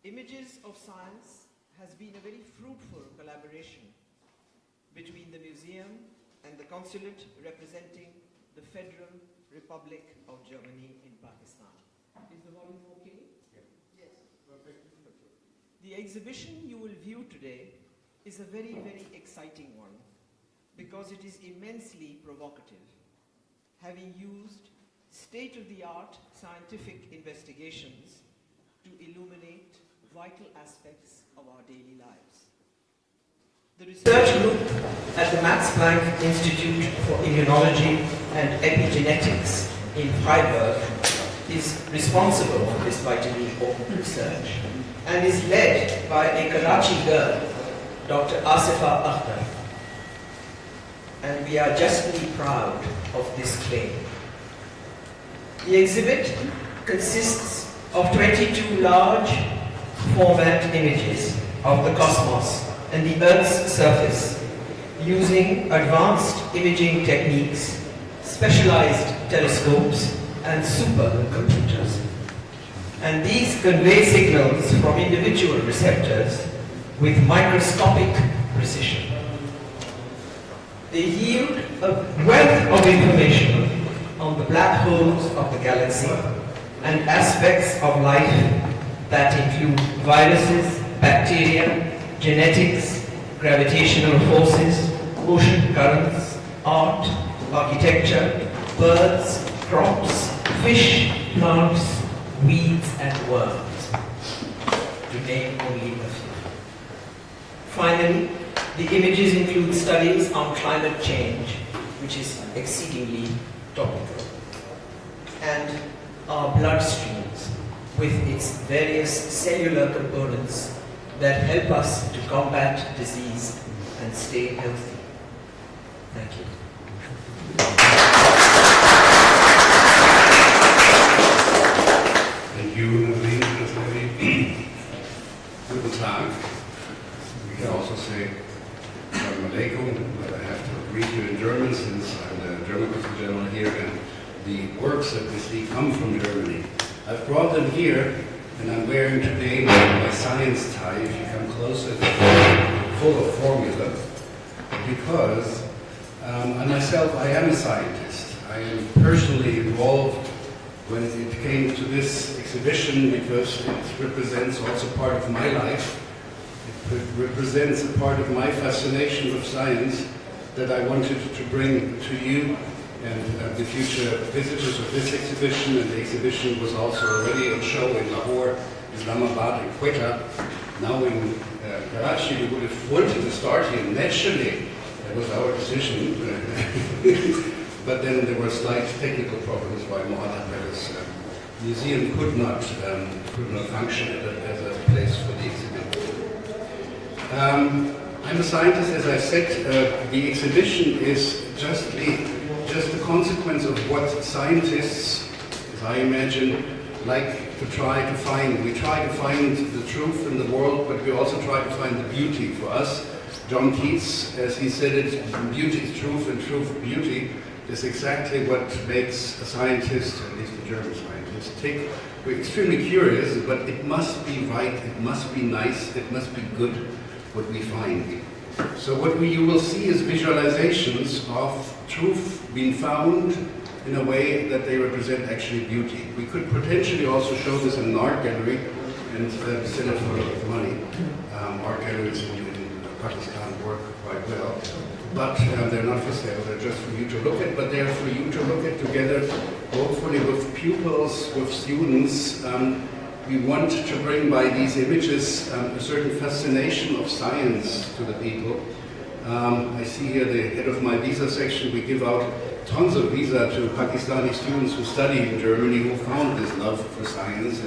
Images of Science has been a very fruitful collaboration between the museum and the consulate representing the Federal Republic of Germany in Pakistan. Is the volume okay? Yes. Perfect. The exhibition you will view today is a very, very exciting one because it is immensely provocative, having used state-of-the-art scientific investigations to illuminate vital aspects of our daily lives. The research group at the Max-Planck Institute for Immunology and Epigenetics in Freiburg is responsible for this vitally important research and is led by a Karachi girl, Dr. Asifa Akhtar. And we are justly proud of this claim. The exhibit consists of 22 large format images of the cosmos and the Earth's surface using advanced imaging techniques, specialized telescopes, and supercomputers. And these convey signals from individual receptors with microscopic precision. They yield a wealth of information on the black holes of the galaxy and aspects of life that include viruses, bacteria, genetics, gravitational forces, ocean currents, art, architecture, birds, crops, fish, plants, weeds, and worms, to name only a few. Finally, the images include studies on climate change, which is exceedingly topical, and our bloodstreams with its various cellular components that help us to combat disease and stay healthy. Thank you. Thank you, Naveen. That's very guten Tag. We can also say Assalamu alaikum, but I have to greet you in German since I'm the German Consul General here and the works that we see come from Germany. I've brought them here and I'm wearing today my science tie, if you come closer, it's full of formula, because I myself, I am a scientist. I am personally involved when it came to this exhibition because it represents also part of my life. It represents a part of my fascination with science that I wanted to bring to you and the future visitors of this exhibition. And the exhibition was also already on show in Lahore, Islamabad, and Quetta. Now in Karachi, we would have wanted to start here naturally. That was our decision. But then there were slight technical problems why Mohatta Palace Museum could not function as a place for the exhibit. I'm a scientist, as I said. The exhibition is just a consequence of what scientists, as I imagine, like to try to find. We try to find the truth in the world, but we also try to find the beauty. For us, John Keats, as he said it, beauty is truth and truth beauty, is exactly what makes a scientist, at least a German scientist, tick. We're extremely curious, but it must be right, it must be nice, it must be good what we find. So what you will see is visualizations of truth being found in a way that they represent actually beauty. We could potentially also show this in an art gallery and sell it for a lot of money. Art galleries in Pakistan work quite well. But they're not for sale, they're just for you to look at, but they're for you to look at together, hopefully with pupils, with students. We want to bring by these images a certain fascination of science to the people. I see here the head of my visa section. We give out tons of visa to Pakistani students who study in Germany, who found this love for science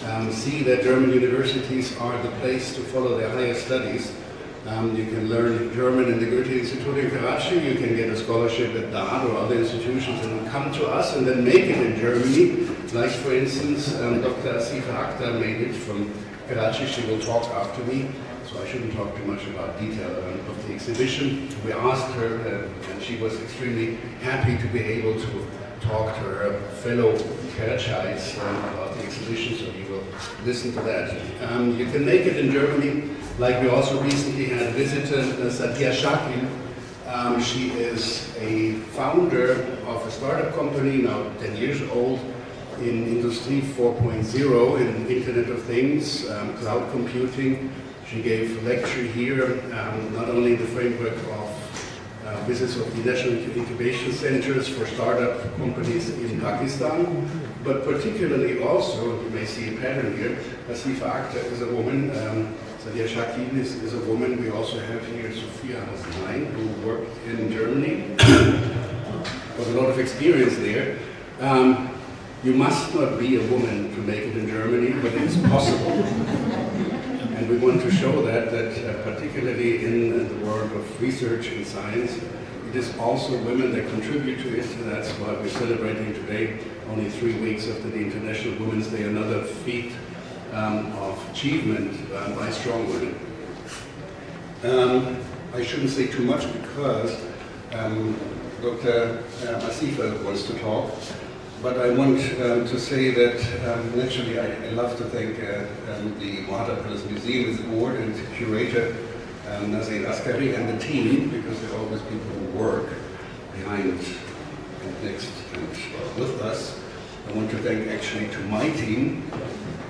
and see that German universities are the place to follow their higher studies. You can learn German in the Goethe Institute in Karachi, you can get a scholarship at DAD or other institutions and come to us and then make it in Germany. Like for instance, Dr. Asifa Akhtar made it from Karachi. She will talk after me, so I shouldn't talk too much about detail of the exhibition. We asked her and she was extremely happy to be able to talk to her fellow Karachites about the exhibition, so you will listen to that. You can make it in Germany, like we also recently had visited Ziegeler1. She is a founder of a startup company, now 10 years old, in Industry 4.0, in Internet of Things, cloud computing. She gave a lecture here, not only in the framework of visits of the National Incubation Centers for startup companies in Pakistan, but particularly also, you may see a pattern here, Asifa Akhtar is a woman, Ziegeler1 is a woman. We also have here Sophia Hasnain, who worked in Germany, with a lot of experience there. You must not be a woman to make it in Germany, but it's possible. And we want to show that particularly in the world of research and science, it is also women that contribute to it. And that's why we're celebrating today, only 3 weeks after the International Women's Day, another feat of achievement by strong women. I shouldn't say too much because Dr. Asifa wants to talk. But I want to say that naturally I love to thank the Mohatta Palace Museum, its board and curator Nazir Askari, and the team, because there are always people who work behind and next and with us. I want to thank actually to my team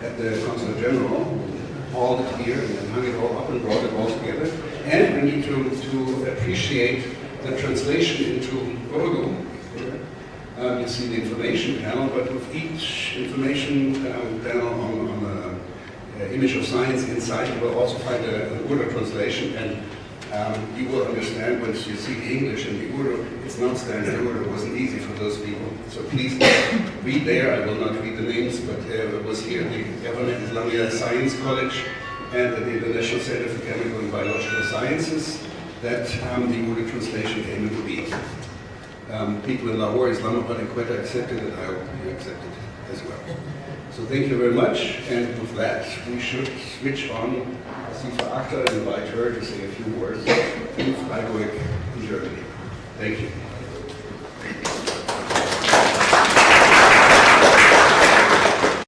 at the Consul General, who hauled it here and hung it all up and brought it all together. And we need to appreciate the translation into Urdu. You see the information panel, but with each information panel on the image of science inside, you will also find an Urdu translation, and you will understand once you see the English and the Urdu. It's not standard Urdu. It wasn't easy for those people. So please read there. I will not read the names, but it was here at the Government Islamia Science College and at the International Center for Chemical and Biological Sciences that the Urdu translation came into being. People in Lahore, Islamabad, and Quetta accepted it. I hope you accept it as well. So thank you very much. And with that, we should switch on Asifa Akhtar and invite her to say a few words in Freiburg, in Germany. Thank you.